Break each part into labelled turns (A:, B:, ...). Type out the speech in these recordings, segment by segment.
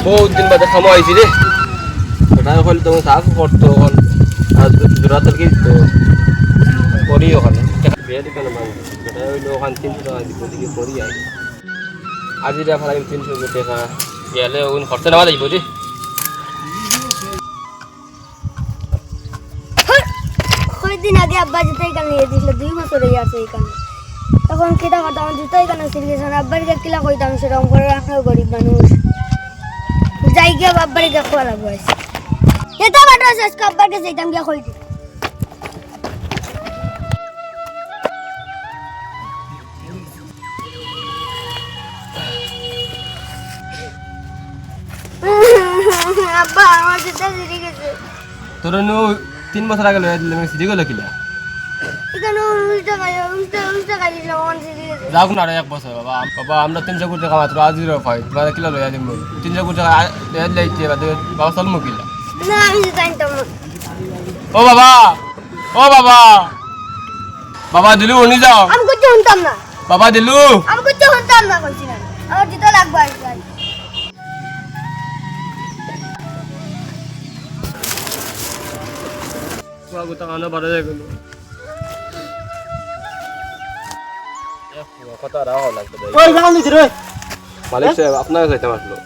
A: বহুত দিন বাদে খামো আইছি রে ওটা হল তো সাফ করতো আর দুরাতর কি তো করি ওখানে বিয়ে দিকে না মানে ওটা হইলো ওখান 300 টাকা দিব দিকে করি আজ এটা ফালাই 300 টাকা গেলে ওন খরচা নেওয়া যাইব রে
B: কয়দিন আগে আব্বা জুতো এখানে নিয়ে দিছিল 2 বছর হয়ে আছে এখানে তখন কেটা কথা আমার জুতো এখানে সিরিয়াস না আব্বার কে কিলা কইতাম সেরকম করে রাখাও গরিব মানুষ যাই গিয়ে আব্বার কে খোয়া লাগবে এটা বাটা শেষ আব্বার কে যাইতাম গিয়া কই দি আব্বা আমার জুতো সিরিয়াস গেছে
A: তোর নো 3 বছর আগে লয়ে দিলাম সিডি গেল কিলা
B: এখানে উল্টা খাইছিল অন সিরিয়াস
A: যাও না রে এক বছর বাবা বাবা আমরা 300 কোটি টাকা মাত্র আজির পাই তোমার কিলা লয়ে দিম 300 কোটি টাকা লয়ে লাইতে বাদে বাবা চল মুকিলা
B: না আমি জানতাম না
A: ও বাবা বাবা দিলু উনি যাও
B: আমি কিছু শুনতাম না
A: বাবা দিলু
B: আমি কিছু শুনতাম না কইছি না আমার জুতো লাগবে আজকাল
A: বাবু তো আনো বাড়ে যায় গেল কথা রাও লাগবে
C: ওই গাল নিছ রে
A: মালিক সাহেব আপনার কাছে আসলো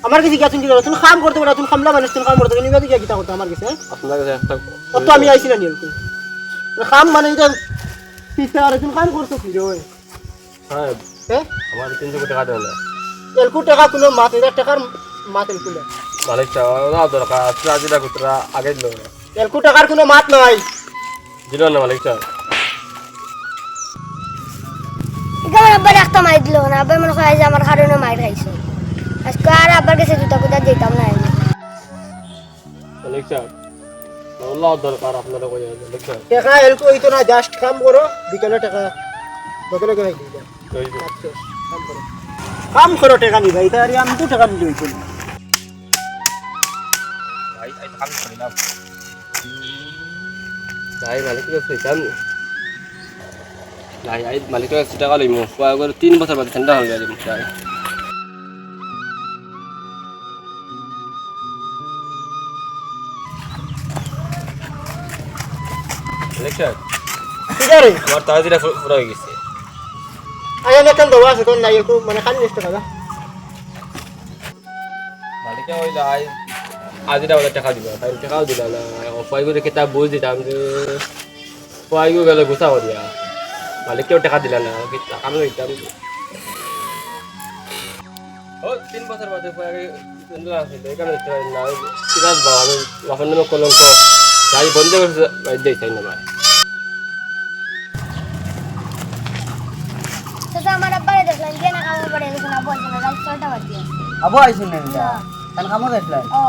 C: আমার কাছে গিয়া তুমি তুমি কাম করতে পারো তুমি কামলা মানুষ তুমি কাম করতে নিবা কি কিতা করতে আমার কাছে
A: আপনার কাছে একটা
C: তো আমি আইছি না নিয়ে কাম মানে এটা পিছে আর তুমি কাম করছো কি রে ওই
A: সাহেব
C: হ্যাঁ
A: আমার 300 কোটি টাকা দেন না
C: এলকু টাকা কোনো মাত 1000 টাকার মাত এলকু না
A: মালিক সাহেব না দরকার রাজিরা কুতরা আগে দিল
C: এলকু টাকার কোনো মাত নাই
A: দিল না মালিক সাহেব
B: এখানে আব্বার একটা মাই দিল না আব্বার মনে হয় যে আমার কারণে মাইর খাইছে আজকে আর আব্বার কাছে জুতা কুতা যেতাম না আমি
A: মালিক সাহেব আল্লাহ দরকার আপনারা কই মালিক সাহেব
C: টাকা এলকু হইতো না জাস্ট কাম করো বিকেলে টাকা বদলে করে দিই
A: কই
C: কাম করো টাকা নি ভাই তারি আমি তো টাকা নিতে হইতো
A: ভাই আই কাম করি না ভাই মালিক কে কইতাম ভাই আই মালিক কে টাকা লইমু কয় করে 3 বছর বাদে ঠান্ডা হয়ে যাবে ভাই মালিক সাহেব
C: ঠিক আছে
A: আমার তাড়াতাড়ি পুরো হয়ে গেছে
C: আয়া না কাম দাও আছে কোন নাই এলকু মানে খালি নিতে টাকা
A: মালিক ওই লাই আজিরা ওটা টাকা দিবা তাই টাকাও দিলা না অফাই করে কিতাব বুঝ দিতাম যে পয়গো গেলে গুছাও দিয়া মালিককেও টাকা দিলা না কি টাকা আমি দিতাম ও 3 বছর বাদে পয়গে সুন্দর আছে এখানে না সিরাজ বাবা আমি বাপের নামে কলঙ্ক যাই বন্ধ করে ভাই দেই চাই না ভাই
B: তো আমার আব্বারে দেখলাম যে না কাম করে এখন আব্বা আছে রাত 6টা বাজে
D: আবু আইছেন না এটা তান কামো গেছলেন
B: ও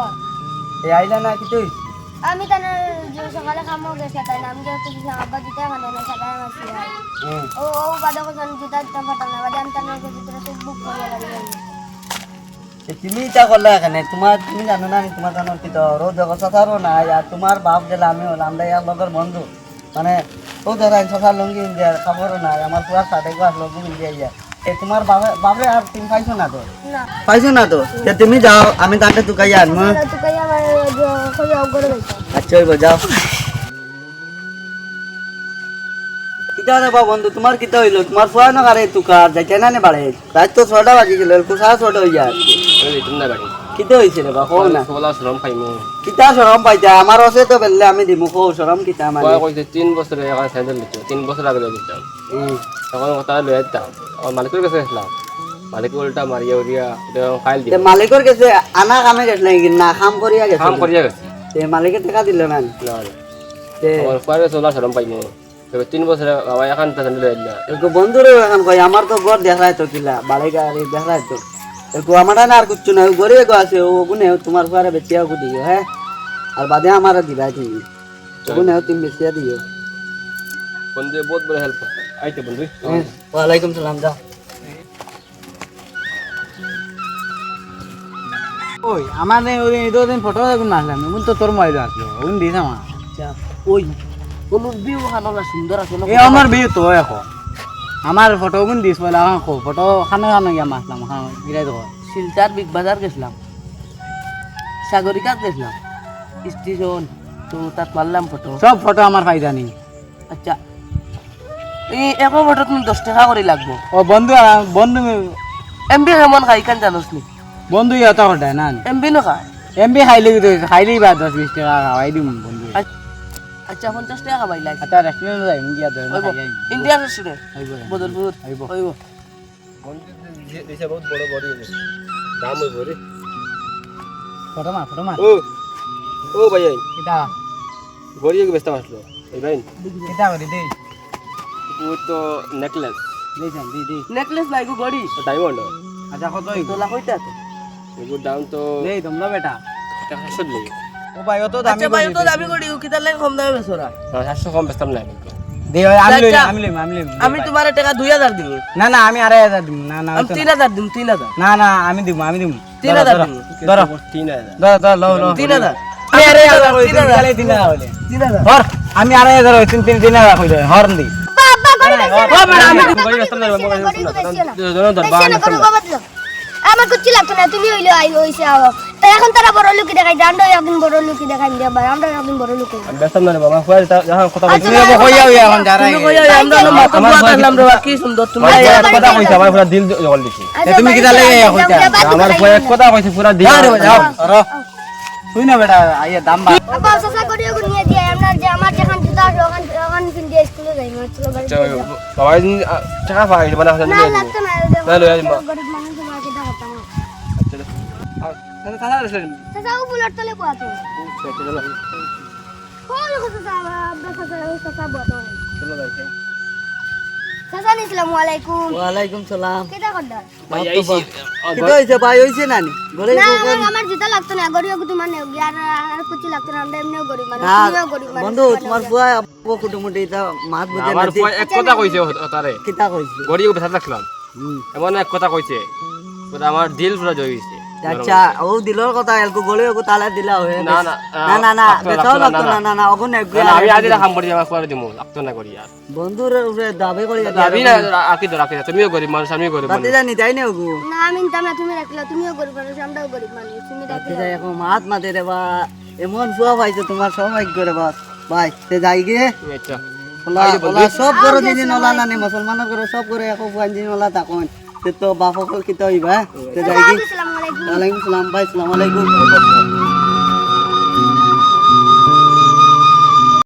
D: এই আইলা না কি তুই
B: আমি তার যে সকালে খামো গেছে তাই না আমি যে কিছু আব্বা জুতা মানে না সকালে মাসি হয় ও বাদে কোন জুতা ফাটা না বাদে আমি তার জুতা ফেসবুক করে লাগি
D: তুমি এটা করলে এখানে তোমার তুমি জানো না তোমার জানো কি তো রোজ কথারও না আর তোমার বাপ গেলে আমি হলাম আমরা এক লগের বন্ধু মানে ও ধরা সকাল লঙ্গি ইন্ডিয়ার খবরও নাই আমার পুরা সাড়ে গাছ লঙ্গি ইন্ডিয়া এই তোমার বাপরে আর তুমি পাইছো না তো
B: না
D: পাইছো না তো তুমি যাও আমি তাকে তুকাই আনবো
B: তো কই আমার খোঁজ করে দিতাম
D: আচ্ছা ওই যাও কিটা রে বন্ধু তোমার কিটা হইলো তোমার ফুয়া না কারে তুকার যাইতে না নে বাড়ে রাত তো 6টা বাজি গেল কুসা 6টা হই যায়
A: ওই দিতাম না বাড়ি
D: কিটা হইছে রে বাপ না
A: সবলা শ্রম পাইমু
D: কিটা শরম পাইতা আমার আছে তো বেললে আমি দিমু কো শরম কিটা মানে
A: কয় কইছে 3 বছর একা সাইকেল দিতে 3 বছর আগে দিতাম তখন কথা লয়ে দিতাম আমার মালিকের কাছে আসলাম মালিক উল্টা মারিয়া উড়িয়া ফাইল
D: তে
A: দিয়ে
D: মালিকর কাছে আনা কামে গেছলে না কাম করিয়া গেছে
A: কাম করিয়া গেছে
D: তে মালিকে টাকা দিল না
A: না
D: তে
A: আমার পরে সবলা শ্রম পাইমু তবে 3 বছর বাবা এখন তো জানি লয়ে দিলা
D: একটু বন্ধুরে এখন কই আমার তো ঘর দেখায় তো কিলা বাড়ি গাড়ি দেখায় তো একটু আমার না আর কিচ্ছু না গরিব গো আছে ও গুনে তোমার ফুয়ারে বেচিয়া গো দিও হ্যাঁ আর বাদে আমার দিবা তুমি গুনে তুমি বেচিয়া দিও
A: বন্ধু বহুত বড় হেল্প আইতে বন্ধু
D: ওয়ালাইকুম সালাম যাও
E: ওই আমার ওই দিন ফটো দেখুন না আসলাম তো তোর মাইলো আসলো ওই দিস আমার
D: ওই কোন বিউ খানা সুন্দর আছে
E: এই আমার বিয়ে তো এখন আমার ফটো গুন দিস বলে ফটো খানা খানা গিয়া মাসলাম গিরাই দেবো
D: শিলচার বিগ বাজার গেছিলাম সাগরিকাত দেখলাম স্টেশন তো তাত মারলাম ফটো
E: সব ফটো আমার ফায়দা নেই।
D: আচ্ছা এই একো ফটো তুমি 10 টাকা করে লাগবো
E: ও বন্ধু বন্ধু
D: এমবি কেমন খাই কান জানোস নি
E: বন্ধু ইয়ত কটায় না
D: এমবি ন খায়
E: এমবি খাইলেই বা 10-20 টাকা খাওয়াই দিম বন্ধু।
D: আচ্ছা 50 টাকা খাবাই লাগে
E: আচ্ছা রেস্টুরেন্ট যাই গিয়া ধরে
D: ইন্ডিয়ান রেস্টুরেন্ট
E: হইব
D: বদলপুর
E: হইব
D: হইব
A: দিছে বহুত বড় বড়ি দাম হইব রে।
E: ফটো মার
A: ও ভাই
E: কিটা
A: গড়ি ব্যস্ত আসলো এই ভাই
E: কিটা করে দেই
A: ও তো নেকলেস
E: দেই যান দেই
D: নেকলেস লাগো গড়ি
A: ডায়মন্ড
E: আচ্ছা কত
D: তোলা কইতা তো
A: এগুলোর দাম তো
E: দেই তোমরা বেটা
A: 700 লাগে।
E: ও ভাই অত দামি
D: আচ্ছা ভাই তো দাবি করি কিতার লাগে কম দামে বেচরা
A: 700 কম বেচতাম না কিন্তু।
E: দেই আমি লই
D: আচ্ছা।
E: আমি
D: আমি তোমার টাকা 2000 দিব
E: না না আমি 2500 দিম না না
D: আমি 3000 দিব 3000
E: না না আমি দিব
D: 3000 দিব
E: ধরো
A: 3000
E: ধর লো
D: 3000
E: আমি 3000 কই
D: 3000
E: 3000 হইলে
D: 3000
E: হর আমি 2500 হই 3000 কইলে হর দি
A: গড়ি বেচতাম না গড়ি বেচতাম না ধরো
B: আমার কুচি লাগতো না তুমি হইলে হইছে আও তো এখন তারা বড় লোক দেখাই আমরা একদিন বড় লোক দেখাই দিয়া ভাই আমরা একদিন বড় লোক
A: আমি বেচতাম না রে বাবা কই যখন কথা কইছি
E: তুমি কইয়া এখন যারা
D: তুমি কইয়া আমরা না মাথা বুয়া দিলাম রে কি সুন্দর তুমি
A: কথা কইছি আমার পুরা দিল জল দিছি।
E: তুমি কিটা লাগে কইতা
A: আমার কয়েক কথা কইছি পুরা দিল
E: যাও র তুই না বেটা আইয়া দাম বা
B: আব্বা সাসা করিও নিয়ে দিয়ে আমরা যে আমার যখন জুতা ওখান ওখান কিনতে স্কুলে যাই না চলো বাড়ি
A: বাবা টাকা পাই মানে
B: না লাগতো না
A: না লই আইবা
B: গরিব মানুষ তোমাকে দেখাতাম
A: আচ্ছা কালা রেস্টুরেন্ট
B: সাসা উপলট তলে পোয়াতো কোন কথা সাসা আব্বা সাসা বতো
A: চলো যাইছে
B: সাসা আসসালামু আলাইকুম
D: ওয়া আলাইকুম সালাম
B: কেটা করদা
A: ভাই আইছি
D: কিটা হইছে ভাই হইছে নানি গরে
B: না আমার জুতা লাগতো না গরিব তোমার নেও আর কুচি লাগতো না আমরা এমনিও গরিব মানুষ
D: না
B: তুমিও গরিব মানুষ
D: বন্ধু তোমার বুয়া আব্বু কুটুমুটি তা মাত বুঝে
A: আমার
D: না
A: এক কথা কইছে তারে
D: কিটা কইছি
A: গড়ি বেচা রাখলাম এমন এক কথা কইছে পুরা আমার দিল পুরা জয় গেছে।
D: আচ্ছা ও দিলর কথা এলকো গলে ও তালা দিলা হয়ে
A: না না
D: না না না বেচাও লাগতো না না না ওগো নেক
A: আমি আজ রাখাম পড়ি আমার পরে দিমু লাগতো না করি আর
D: বন্ধুর উপরে দাবি করি
A: আমি না আকি তো রাখি তুমিও গরিব মানুষ আমিও গরিব
D: রাতে
A: মানুষ
D: জানি তাই না ওগো
B: না আমি না তুমি রাখলা তুমিও গরিব মানুষ আমরাও গরিব মানুষ তুমি
D: রাতে
B: রাখলা
D: যাই এখন মাত মাতে রে বা এমন ফুয়া পাইছে তোমার সৌভাগ্য রে বাস ভাই তে যাই গিয়ে
A: আচ্ছা
D: ওলা সব করে দিন ওলা নানি মুসলমানের করে সব করে এখন ফুয়ান দিন ওলা তাকন তে তো বাপ সকল কিতা হইবা তে যাই গিয়ে
B: আসসালামু আলাইকুম
D: ওয়ালাইকুম সালাম ভাই আসসালামু আলাইকুম